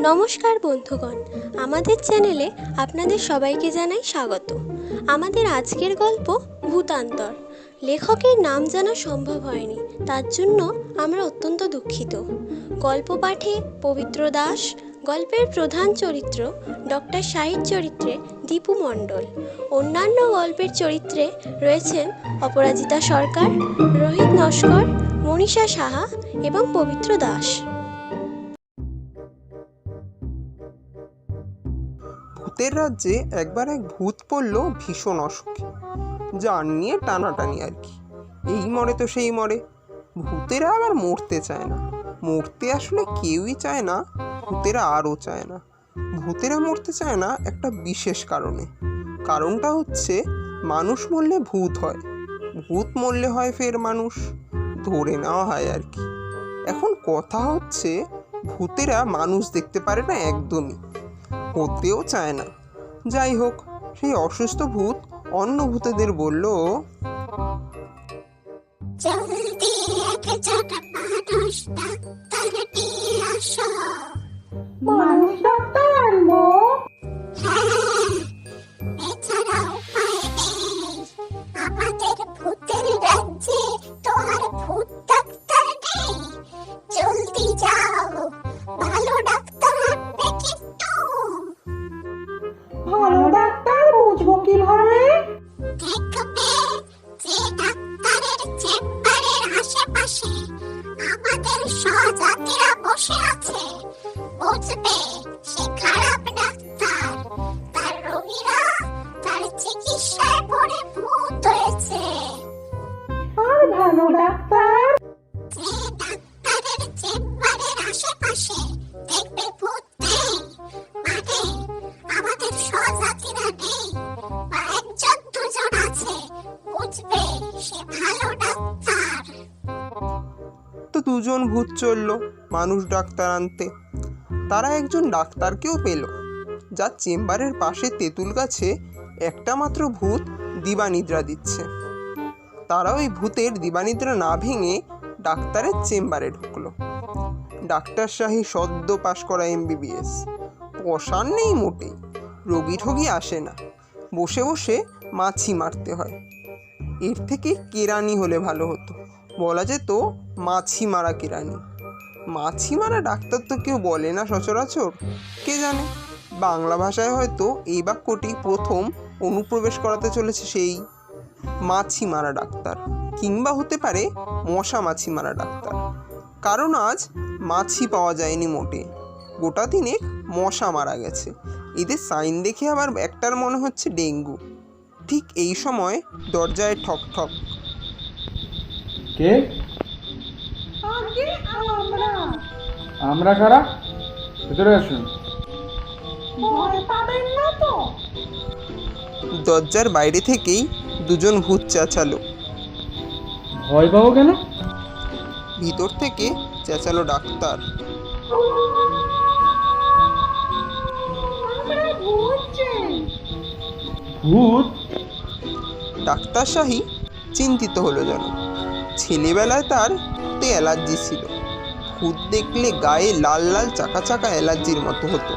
নমস্কার বন্ধুগণ, আমাদের চ্যানেলে আপনাদের সবাইকে জানাই স্বাগত। আমাদের আজকের গল্প ভূতান্তর। লেখকের নাম জানা সম্ভব হয়নি, তার জন্য আমরা অত্যন্ত দুঃখিত। গল্প পাঠে পবিত্র দাস, গল্পের প্রধান চরিত্র ডক্টর শাহিদ চরিত্রে দীপু মণ্ডল, অন্যান্য গল্পের চরিত্রে রয়েছেন অপরাজিতা সরকার, রোহিত নস্কর, মনীষা সাহা এবং পবিত্র দাস। ভূতের রাজ্যে একবার এক ভূত পড়ল ভীষণ অসুখী, যার নিয়ে টানাটানি আর কি। এই মরে তো সেই মরে। ভূতেরা আবার মরতে চায় না, মরতে আসলে কেউই চায় না, ভূতেরা আরও চায় না। ভূতেরা মরতে চায় না একটা বিশেষ কারণে। কারণটা হচ্ছে মানুষ মরলে ভূত হয়, ভূত মরলে হয় ফের মানুষ, ধরে নেওয়া হয় আর কি। এখন কথা হচ্ছে ভূতেরা মানুষ দেখতে পারে না একদমই, হতেও চায় না। যাই হোক, সেই অসুস্থ ভূত অন্য ভূতেদের বলল, ভালো ডাক্তার বুঝবো কিভাবে? আমাদের সহযাত্রীরা বসে আছে, বুঝবে সে খারাপ ডাক্তার। তার রোগীরা তার চিকিৎসায় পড়ে ভূত হয়েছে। আর ভালো ডাক্তার? যে ডাক্তারের চেম্বারের আশেপাশে দেখবে ভূত নেই, মানে আমাদের সহযাত্রীরা নেই, বা একজন দুজন আছে, বুঝবে সে ভালো ডাক্তার। তো দুজন ভূত চলল মানুষ ডাক্তার আনতে। তারা একজন ডাক্তারকেও পেল, যার চেম্বারের পাশে তেঁতুল গাছে একটা মাত্র ভূত দিবানিদ্রা দিচ্ছে। তারা ওই ভূতের দিবানিদ্রা না ভেঙে ডাক্তারের চেম্বারে ঢুকলো। ডাক্তার শাহী সদ্য পাশ করা MBBS, পশার নেই মোটেই, রোগী ঠগি আসে না, বসে বসে মাছি মারতে হয়। এর থেকে কেরানি হলে ভালো হতো, বলা যেত মাছি মারা কেরানি। মাছি মারা ডাক্তার তো কেউ বলে না সচরাচর, কে জানে, বাংলা ভাষায় হয়তো এই বাক্যটি প্রথম অনুপ্রবেশ করাতে চলেছে সেই মাছি মারা ডাক্তার, কিংবা হতে পারে মশা মাছি মারা ডাক্তার। কারণ আজ মাছি পাওয়া যায়নি মোটে, গোটা দিনেক মশা মারা গেছে। এদের সাইন দেখে আবার একটার মনে হচ্ছে ডেঙ্গু। ঠিক এই সময় দরজায় ঠক ঠক। কে? আগে আমরা। আমরা কারা? ভেতরে আসুন। ভয় পাবেন না তো? দরজার বাইরে থেকেই দুজন ভূত চেঁচালো। ভয় পাবো কেন? ভিতর থেকে চেঁচালো ডাক্তার। আমরা ভূত চাই। ভূত? ডাক্তার শাহী চিন্তিত হলো যেন। ছেলেবেলায় তার ভূতে অ্যালার্জি ছিল, ভূত দেখলে গায়ে লাল লাল চাকা চাকা অ্যালার্জির মতো হতো।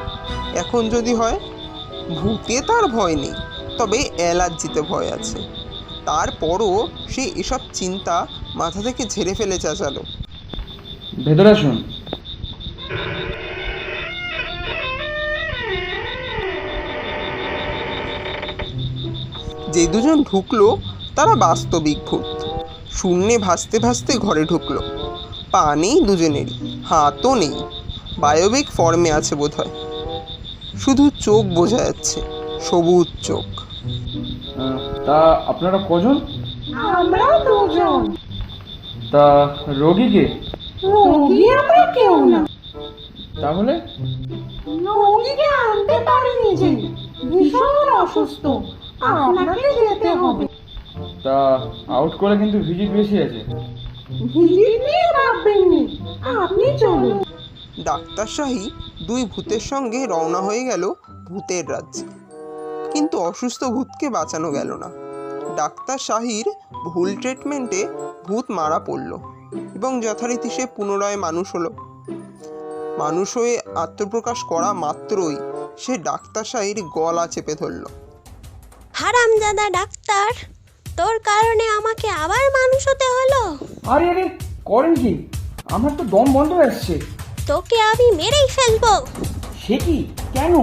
এখন যদি হয়, ভূতে তার ভয় নেই, তবে অ্যালার্জিতে ভয় আছে। তারপরও সে এসব চিন্তা মাথা থেকে ঝেড়ে ফেলে চেঁচালো, ভেতরে আসুন। যে দুজন ঢুকলো তারা বাস্তবিক ভূত। শূন্যে ভাসতে ভাসতে ঘরে ঢুকলো। পা নেই দুজনেরই, হাতও নেই, বায়োবিক ফর্মে আছে বোধহয়। শুধু চোখ বোঝা যাচ্ছে, সবুজ চোখ। তা আপনারা কজন? আমরা দুজন। তা রোগীকে? রোগী আমরা কেউ না, তাহলে? রোগীকে আনতে পারিনি যে, ভীষণ অসুস্থ, আপনাকে যেতে হবে। তা আউট করে কিন্তু ভিজিট বেশি আছে। ভিজিট নিয়ে ভাববেন নি, আপনি চলুন। ডাক্তার শাহী দুই ভূতের সঙ্গে রওনা হয়ে গেল ভূতের রাজ্যে। কিন্তু অসুস্থ ভূতকে বাঁচানো গেল না। ডাক্তার শাহীর ভুল ট্রিটমেন্টে ভূত মারা পড়ল এবং যথারীতি সে পুনরায় মানুষ হলো। মানুষ হয়ে আত্মপ্রকাশ করা মাত্রই সে ডাক্তার শাহীর গলা চেপে ধরল। হারামজাদা ডাক্তার, তোর কারণে আমাকে আবার মানুষ হতে হলো। আরে আরে করেন কি? আমার তো দম বন্ধ হয়ে আসছে। তোকে আমি মেরেই ফেলবো। সে কি? কেন?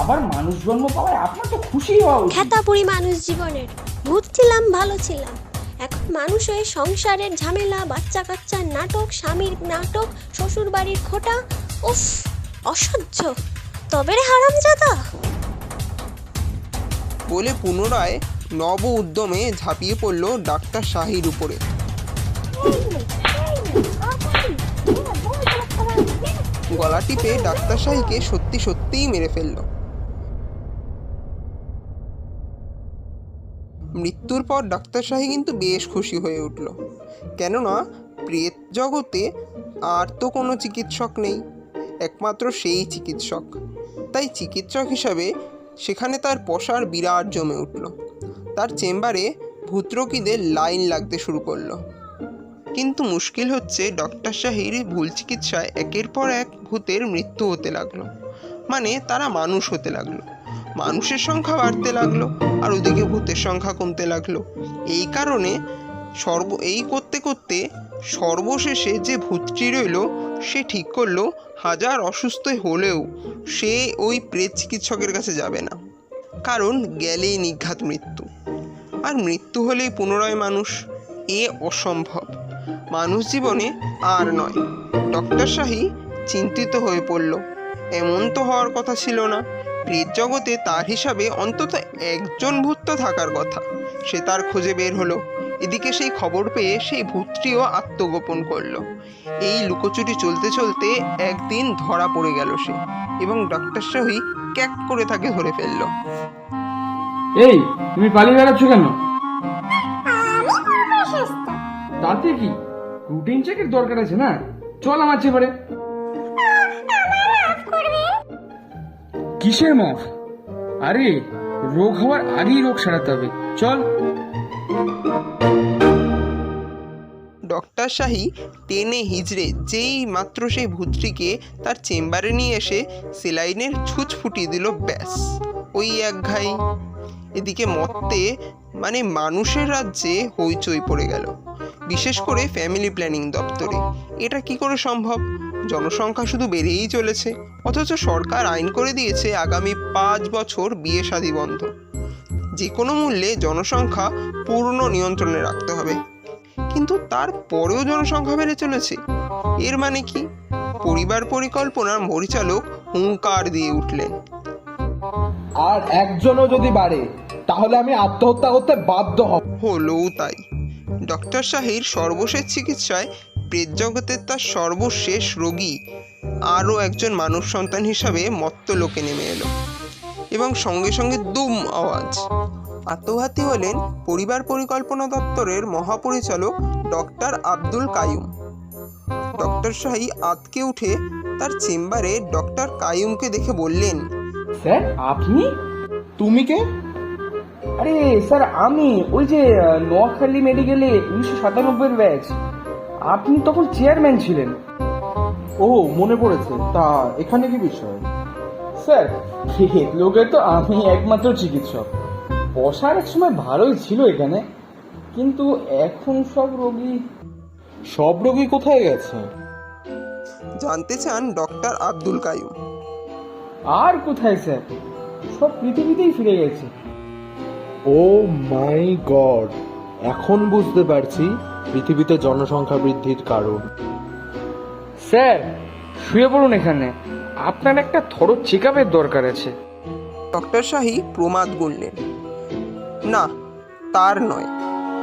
আবার মানুষ জন্ম পাওয়ায় আপনার তো খুশি হওয়া উচিত। খেতাপুরি মানুষ জীবনের। ভূত ছিলাম, ভালো ছিলাম, এখন মানুষ হয়ে সংসারের ঝামেলা, বাচ্চা কাচ্চার নাটক, স্বামীর নাটক, শ্বশুর বাড়ির খোটা, উফ অসহ্য। তবে রে হারামজাদা। বলে পুনরায় নব উদ্যমে ঝাঁপিয়ে পড়ল ডাক্তার শাহীর উপরে। গলা টিপে ডাক্তার শাহীকে সত্যি সত্যিই মেরে ফেলল। মৃত্যুর পর ডাক্তার শাহী কিন্তু বেশ খুশি হয়ে উঠল, কেননা প্রেত জগতে আর তো কোনো চিকিৎসক নেই, একমাত্র সেই চিকিৎসক। তাই চিকিৎসক হিসাবে সেখানে তার পসার বিরাট জমে উঠল। তার চেম্বারে ভূতরোগীদের লাইন লাগতে শুরু করলো। কিন্তু মুশকিল হচ্ছে, ডক্টর শাহীর ভুল চিকিৎসায় একের পর এক ভূতের মৃত্যু হতে লাগলো। মানে তারা মানুষ হতে লাগলো, মানুষের সংখ্যা বাড়তে লাগলো, আর ওদিকে ভূতের সংখ্যা কমতে লাগলো। এই কারণে এই করতে করতে সর্বশেষে যে ভূতটি রইল সে ঠিক করলো হাজার অসুস্থ হলেও সে ওই প্রেত চিকিৎসকের কাছে যাবে না, কারণ গেলেই নিঘাত মৃত্যু, আর মৃত্যু হলেই পুনরায় মানুষ। এ অসম্ভব, মানুষ জীবনে আর নয়। ডক্টর শাহী চিন্তিত হয়ে পড়ল। এমন তো হওয়ার কথা ছিল না। প্রেত জগতে তার হিসাবে অন্তত একজন ভূত তো থাকার কথা। সে তার খোঁজে বের হলো। এদিকে সেই খবর পেয়ে সেই ভূতটিও আত্মগোপন করলো। এই লুকোচুরি চলতে চলতে একদিন ধরা পড়ে গেল সে, এবং ডক্টর শাহী ক্যাক করে তাকে ধরে ফেললো। এই, তুমি পালিয়ে বেড়াচ্ছ কেন? তাতে কি, রুটিন চেকের দরকার আছে না? চল আমার চেম্বারে। কিসের মাফ? আরে রোগ হওয়ার আগেই রোগ সারাতে হবে, চল। ডক্টর শাহী টেনে হিজড়ে যেই মাত্র সেই ভূতটিকে তার চেম্বারে নিয়ে এসে সেলাইনের ছুঁচ ফুটিয়ে দিল, ব্যাস ওই এক ঘাই। এদিকে মত্তে মানে মানুষের রাজ্যে হইচই পড়ে গেল, বিশেষ করে ফ্যামিলি প্ল্যানিং দপ্তরে। এটা কি করে সম্ভব? জনসংখ্যা শুধু বেড়েই চলেছে, অথচ সরকার আইন করে দিয়েছে আগামী 5 বছর বিয়ে শাদী বন্ধ। যে কোনো মূল্যে জনসংখ্যা পূর্ণ নিয়ন্ত্রণে রাখতে হবে, কিন্তু তারপরেও জনসংখ্যা বেড়ে চলেছে। এর মানে কি? পরিবার পরিকল্পনার পরিচালক হুঙ্কার দিয়ে উঠলেন, আর একজনও যদি বাড়ে তাহলে আমি আত্মহত্যা করতে বাধ্য হব। হলোও তাই। ডক্টর শাহীর সর্বশেষ চিকিৎসায় প্রেত জগতের তার সর্বশেষ রোগী আরও একজন মানব সন্তান হিসাবে মত্ত লোকে নেমে এলো, এবং সঙ্গে সঙ্গে দুম আওয়াজ। আত্মঘাতী হলেন পরিবার পরিকল্পনা দপ্তরের মহাপরিচালক ডক্টর আব্দুল কাইয়ুম। ডক্টর শাহী আতকে উঠে তার চেম্বারে ডক্টর কাইয়ুমকে দেখে বললেন, স্যার আপনি? তুমি কে? আরে স্যার আমি ওই যে নোয়াখালী মেডিকেলে 1997 ব্যাচ। আপনি তখন চেয়ারম্যান ছিলেন। ও মনে পড়েছে, তা এখানে কি বিষয়? স্যার প্রেত লোকে তো আমি একমাত্র চিকিৎসক। বসার এক সময় ভালোই ছিল এখানে, কিন্তু এখন সব রোগী কোথায় গেছে? জানতে চান ডক্টর আব্দুল কাইয়ুম। আর কোথায় স্যার, সব পৃথিবীতেই ফিরে গেছে। ও মাই গড, এখন বুঝতে পারছি পৃথিবীতে জনসংখ্যা বৃদ্ধির কারণ। স্যার শুয়ে পড়ুন এখানে, আপনার একটা থরো চেক আপের দরকার আছে। ডক্টর শাহী প্রমাদ গুনলেন, না তার নয়,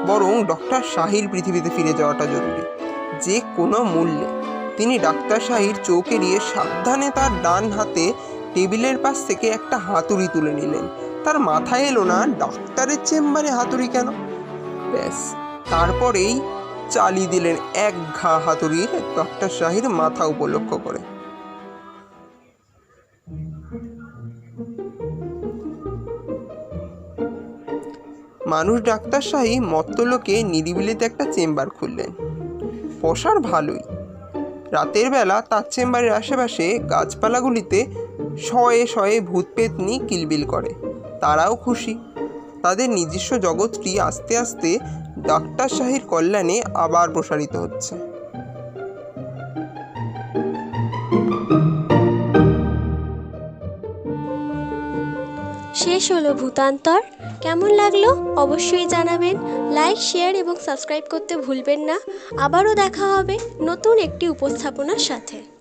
বরং ডক্টর শাহীর পৃথিবীতে ফিরে যাওয়াটা জরুরি, যে কোনো মূল্যে। তিনি ডাক্তার শাহীর চোখ এড়িয়ে সাবধানে তার ডান হাতে টেবিলের পাশ থেকে একটা হাতুড়ি তুলে নিলেন। তার মাথায় এলো না ডাক্তারের চেম্বারে হাতুড়ি কেন। ব্যাস তারপরেই চালিয়ে দিলেন এক ঘা হাতুড়ির ডক্টর শাহীর মাথা উপলক্ষ করে। মানুষ ডাক্তার শাহী মত্তলোকে নিরিবিলিতে একটা চেম্বার খুললেন। পসার ভালোই, রাতের বেলা তার চেম্বারের আশেপাশে গাছপালাগুলিতে শয়ে শয়ে ভূত পেতনি কিলবিল করে। তারাও খুশি। তাদের নিজস্ব জগৎটি আস্তে আস্তে ডাক্তার শাহীর কল্যাণে আবার প্রসারিত হচ্ছে। শেষ হলো ভূতান্তর। কেমন লাগলো অবশ্যই জানাবেন। লাইক, শেয়ার এবং সাবস্ক্রাইব করতে ভুলবেন না। আবারও দেখা হবে নতুন একটি উপস্থাপনার সাথে।